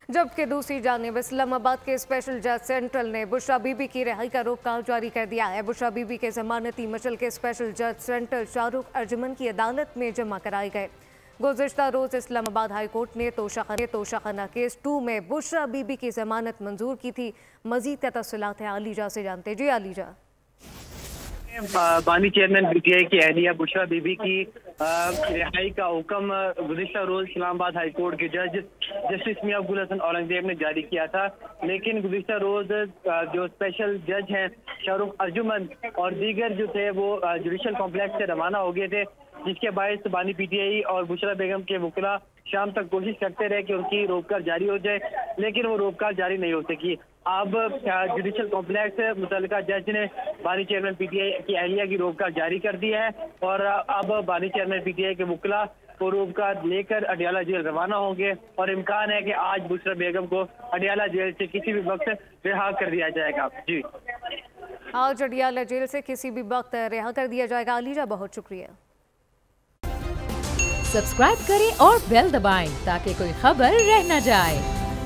जबकि दूसरी जानिब इस्लामाबाद के स्पेशल जज सेंट्रल ने बुशरा बीबी की रिहाई का रोकथाम जारी कर दिया है। बुशरा बीबी के जमानती मशल के स्पेशल जज सेंट्रल शाहरुख अर्जुमन की अदालत में जमा कराए गए। गुज़िश्ता रोज़ इस्लामाबाद हाई कोर्ट ने तोशाखाना केस 2 में बुशरा बीबी की जमानत मंजूर की थी। मजीद का तफसीलात है आलीजा से जानते। जी आलीजा। बानी चेयरमैन पीटीआई की अहलिया बुशरा बीबी की रिहाई का हुक्म गुज़िश्ता रोज इस्लामाबाद हाई कोर्ट के जज जस्टिस मियां अब्दुल हसन औरंगजेब ने जारी किया था, लेकिन गुज़िश्ता रोज जो स्पेशल जज हैं शाहरुख अर्जुमन और दीगर जो थे वो जुडिशल कॉम्प्लेक्स से रवाना हो गए थे, जिसके बायस बानी पीटीआई और बुशरा बेगम के वकीला शाम तक कोशिश करते रहे कि उनकी रोककर जारी हो जाए, लेकिन वो रोककर जारी नहीं हो सकी। अब जुडिशल कॉम्प्लेक्स मुतल्लिका जज ने बानी चेयरमैन पीटीआई की अहलिया की रोककर जारी कर दी है और अब बानी चेयरमैन पीटीआई के वकीला को रोककर लेकर अडियाला जेल रवाना होंगे और इम्कान है कि आज बुशरा बेगम को अडियाला जेल से किसी भी वक्त रिहा कर दिया जाएगा। जी, आज अडियाला जेल से किसी भी वक्त रिहा कर दिया जाएगा। अलीजा, बहुत शुक्रिया। सब्सक्राइब करें और बेल दबाएं ताकि कोई खबर रह न जाए।